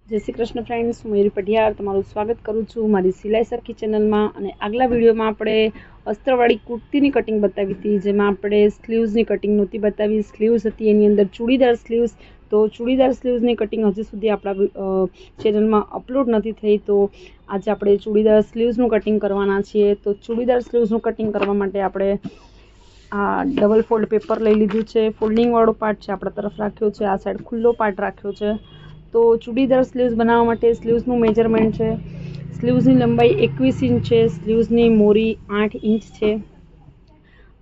जय श्री कृष्ण फ्रेंड्स, हूँ मयूरी पटियार तमारू स्वागत करूँ छूँ मारी सिलाई सरखी चेनल में। अने आगला विडियो में आपणे अस्त्रवाड़ी कुर्ती कटिंग बतावी थी, जेमां आपणे स्लीव्स कटिंग नहोती बतावी। स्लीव्स हती एनी अंदर चूड़ीदार स्लीव्स। तो चूड़ीदार स्लीव्स कटिंग हजी सुधी आपणा चेनल में अपलोड नहीं थई। तो आज आपणे चूड़ीदार स्लीव्स कटिंग करवाना छीए। तो चूड़ीदार स्लीव्स कटिंग करवा माटे आपणे आ डबल फोल्ड पेपर लई लीधुं छे। फोल्डिंग वाळो पार्ट छे आपणा तरफ राख्यो छे, आ साइड खुल्लो पार्ट राख्यो छे। तो चूड़ीदार स्लीव्स बनावा माटे स्लीव्सनुं मेजरमेंट छे। स्लीव्सनी लंबाई 21 इंच है। स्लीव्सनी मोरी 8 इंच है।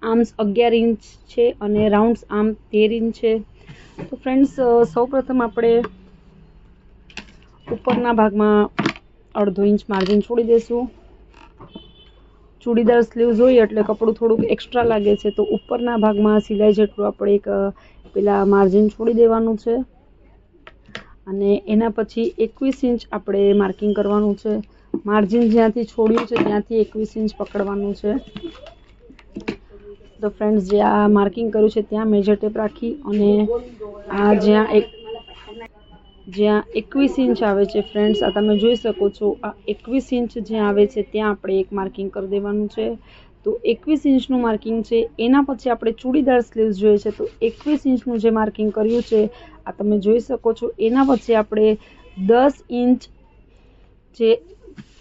आर्म्स 11 इंच है और राउंड्स आर्म 13 इंच है। तो फ्रेंड्स सौ प्रथम आपणे उपरना भागमां अर्धो इंच मार्जिन छोड़ी देशुं। चूड़ीदार स्लीव्स होय एटले कपड़ुं थोड़ुं एक्स्ट्रा लागे छे, तो उपरना भागमां सिलाई जेटલું આપણે एक पेला मार्जिन छोड़ी देवानुं छे। અને એના પછી 21 इंच આપણે માર્કિંગ કરવાનું છે। માર્જિન જ્યાંથી છોડ્યું છે ત્યાંથી 21 इंच પકડવાનું છે। તો ફ્રેન્ડ્સ જે આ માર્કિંગ કર્યું છે ત્યાં મેજર ટેપ રાખી અને આ જ્યાં 21 इंच આવે છે ફ્રેન્ડ્સ, આ તમે જોઈ શકો છો, આ 21 इंच જ્યાં આવે છે ત્યાં આપણે એક માર્કિંગ કરી દેવાનું છે। तो 21 इंचનું मार्किंग છે। એના પછી આપણે ચૂડીદાર સ્લીવ્સ જોઈએ છે, તો 21 इंचનું જે માર્કિંગ કર્યું છે આ તમે જોઈ શકો છો। એના પછી આપણે 10 इंच જે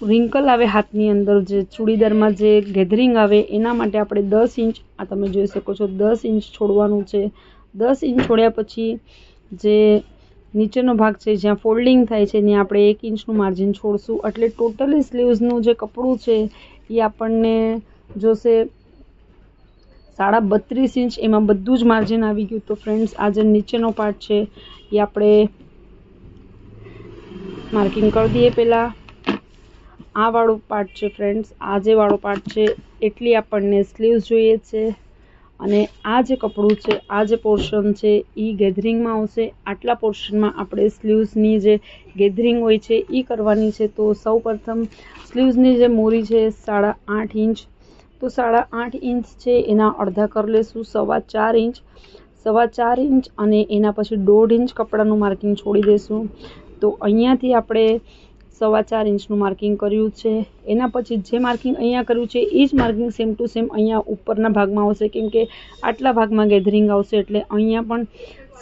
रिंकल आवे हाथनी अंदर, जे चूड़ीदारमां जे गेधरिंग आवे एना माटे आपणे 10 इंच आ तमे जोई शको छो 10 इंच छोड़वानुं छे। 10 इंच छोड्या पछी जे नीचेनो भाग छे ज्यां फोल्डिंग थाय छे त्यां आपणे 1 इंचनुं मार्जिन छोड़शुं। एटले टोटली स्लीव्सनुं जे कपडुं छे ए आपणने जोशे 32.5 इंच, एमां बधुं ज मार्जिन आवी गयुं। तो फ्रेंड्स आ जे नीचेनो पार्ट छे ए आपणे मार्किंग कर दीए। पहेला आ वाळो पार्ट छे फ्रेंड्स, आ जे वाळो पार्ट छे एटली आपणने स्लीव्स जोईए छे। अने आ जे कपडुं छे, आ जे पोर्शन छे ई गेधरिंगमां आवशे। आटला पोर्शनमां आपणे स्लीव्सनी जे गेधरिंग होय छे ई करवानी छे। तो सौ प्रथम स्लीव्सनी जे मोरी छे 8.5 इंच, तो 8.5 इंच छे एना अर्धा कर लेशुं 4.25 इंच। 4.25 इंच अने एना पछी 1.5 इंच कपडानुं मार्किंग छोड़ी देशुं। तो अहींयाथी आपणे 4.25 इंचनुं मार्किंग कर्युं छे। एना पछी जे मार्किंग अहींया कर्युं छे ए ज मार्किंग सेम टू सेम अहींया उपरना भागमां आवशे, केम के आटला भागमां गेधरिंग आवशे एटले अहींया पण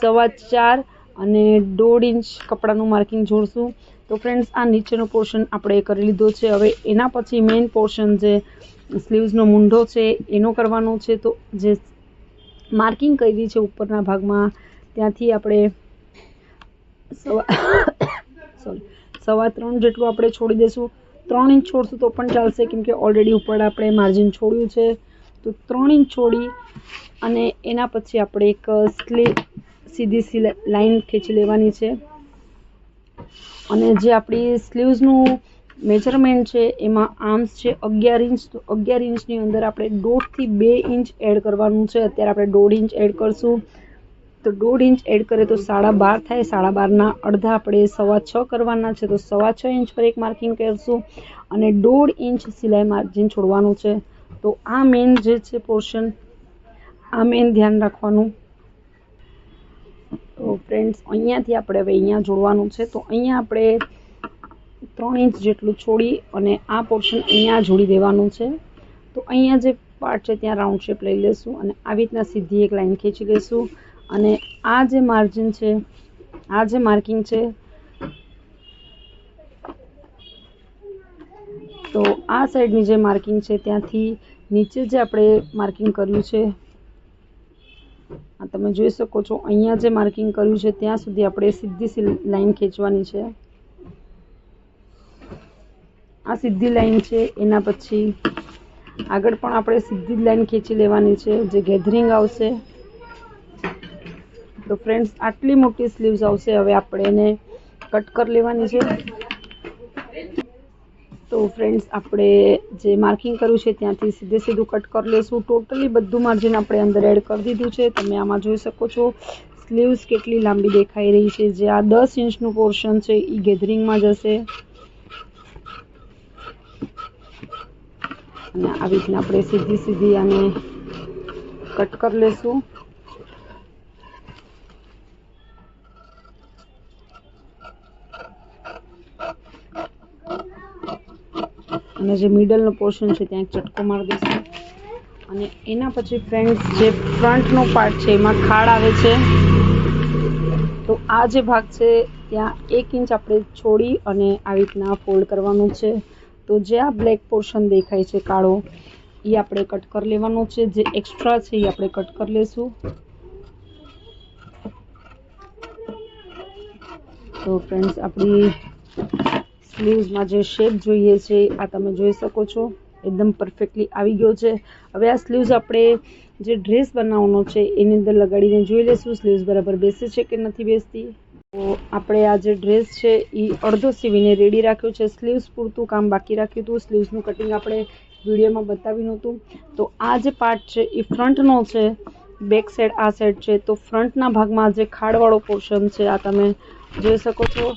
4.25 अने 1.5 इंच कपडानुं मार्किंग जोड़शुं। तो फ्रेंड्स आ नीचेनो पोर्शन आपणे करी लीधो छे। हवे एना पछी मेन पोर्शन जे स्लीव्सनो मूंढो छे एनो करवानो छे। तो जे मार्किंग करी छे उपरना भागमां त्यांथी आपणे 3.25 जेटલું આપણે છોડી દેશું। 3 इंच छोड़शुं तो पण चालशे, केम के ऑलरेडी ऊपर આપણે मार्जिन छोड्યું છે। तो 3 इंच छोड़ी અને એના પછી આપણે એક સીધી લાઈન ખેંચી લેવાની છે। અને જે આપણી સ્લીવ્સનું मेजरमेंट है एमां आर्म्स है 11 इंच। तो 11 इंचनी अंदर आपणे 1.5 થી 2 इंच एड करवानुं छे। अत्यारे आपणे 1.5 इंच एड करशुं। तो 1.5 इंच एड करे तो 12.5 थाय। 12.5 ना अर्धा आपणे 6.25 करवाना छे। तो 6.25 इंच पर एक मार्किंग करशुं अने 1.5 इंच सिलाई मार्जिन छोड़वानुं छे। तो आ मेन जे छे पोर्शन, आ मेन ध्यान राखवानुं। तो फ्रेंड्स अहींयाथी आपणे हवे अहींया जोड़वानुं छे। तो अहींया आपणे 3 इंच जेटલું છોડી અને આ પોર્શન અહીંયા જોડી દેવાનું છે। તો અહીંયા જે પાર્ટ છે ત્યાં રાઉન્ડ શેપ લઈ લેશું અને આવી રીતના સીધી એક લાઈન ખેંચી લેશું અને આ જે માર્જિન છે, આ જે માર્કિંગ છે, તો આ સાઈડની જે માર્કિંગ છે ત્યાંથી નીચે જે આપણે માર્કિંગ કર્યું છે આ તમે જોઈ શકો છો, અહીંયા જે માર્કિંગ કર્યું છે ત્યાં સુધી આપણે સીધી લાઈન ખેંચવાની છે। आ सीधी लाइन है। एना पछी आगळ पण आपणे सीधी लाइन खेंची लेवानी छे जे गेधरिंग आवशे। तो फ्रेंड्स आटली मोटी स्लीव्स आवशे। हवे आपणे एने कट कर लेवानी छे। तो फ्रेंड्स आपणे जे मार्किंग कर्युं छे त्यांथी सीधे सीधुं कट कर लेशुं। टोटली बधुं मार्जिन आपणे अंदर एड कर दीधुं छे। तमे आमां जोई शको छो स्लीव्स केटली लांबी देखाई रही छे। जे आ 10 इंचनुं पोर्शन छे ई गेधरिंगमां जशे। અને આવી રીતના આપણે સીધી સીધી આને કટ કરી લેશું। અને જે મિડલનો પોર્શન છે ત્યાં એક ચટકો મારી દઈશું. અને એના પછી ફ્રેન્ડ્સ જે ફ્રન્ટનો પાર્ટ છે એમાં ખાડ આવે છે, તો આ જે ભાગ છે ત્યાં 1 ઇંચ આપણે છોડી અને આવી રીતના ફોલ્ડ કરવાનું છે. તો જે આ બ્લેક પોર્શન દેખાય છે કાળો, એ આપણે કટ કરી લેવાનો છે. જે એક્સ્ટ્રા છે એ આપણે કટ કરી લેશું. તો ફ્રેન્ડ્સ આપણી સ્લીવ્સમાં જે શેપ જોઈએ છે આ તમે જોઈ શકો છો, એકદમ પરફેક્ટલી આવી ગયો છે. હવે આ સ્લીવ્સ આપણે જે ડ્રેસ બનાવવાનો છે એની અંદર લગાડીને જોઈ લઈશું સ્લીવ્સ બરાબર બેસે છે કે નથી બેસતી. તો આપણે આ જે ડ્રેસ છે એ અડધો સીવીને રેડી રાખ્યો છે. સ્લીવ્સ પૂરતું કામ બાકી રાખ્યું હતું. સ્લીવ્સનું કટિંગ આપણે વિડીયોમાં બતાવ્યું નહોતું. તો આ જે પાર્ટ છે એ ફ્રન્ટનો છે, બેક સાઈડ આ સાઈડ છે. તો ફ્રન્ટના ભાગમાં જે ખાડવાળો પોર્શન છે આ તમે જોઈ શકો છો.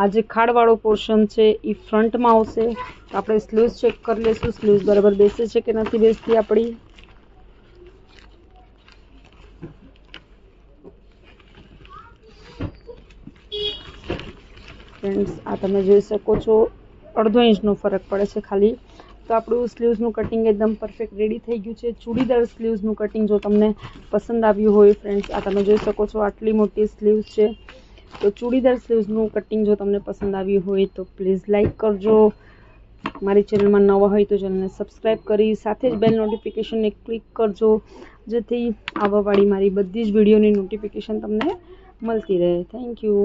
આ જે ખાડવાળો પોર્શન છે એ ફ્રન્ટમાં આવશે. તો આપણે સ્લીવ્સ ચેક કરી લઈશું સ્લીવ્સ બરાબર બેસે છે કે નથી બેસતી આપણી. ફ્રેન્ડ્સ આ તમે જોઈ શકો છો અડધો ઇંચનો ફરક પડે છે ખાલી. તો આપણું સ્લીવ્સનું કટિંગ એકદમ પરફેક્ટ રેડી થઈ ગયું છે. ચૂડીદાર સ્લીવ્સનું કટિંગ જો તમને પસંદ આવ્યું હોય ફ્રેન્ડ્સ, આ તમે જોઈ શકો છો આટલી મોટી સ્લીવ્સ છે. તો ચૂડીદાર સ્લીવ્સનું કટિંગ જો તમને પસંદ આવ્યું હોય તો પ્લીઝ લાઇક કરજો. મારી ચેનલમાં નવા હોય તો ચેનલને સબસ્ક્રાઈબ કરી સાથે જ બેલ નોટિફિકેશનને ક્લિક કરજો, જેથી આવવાવાળી મારી બધી જ વિડીયોની નોટિફિકેશન તમને મળતી રહે. Thank you.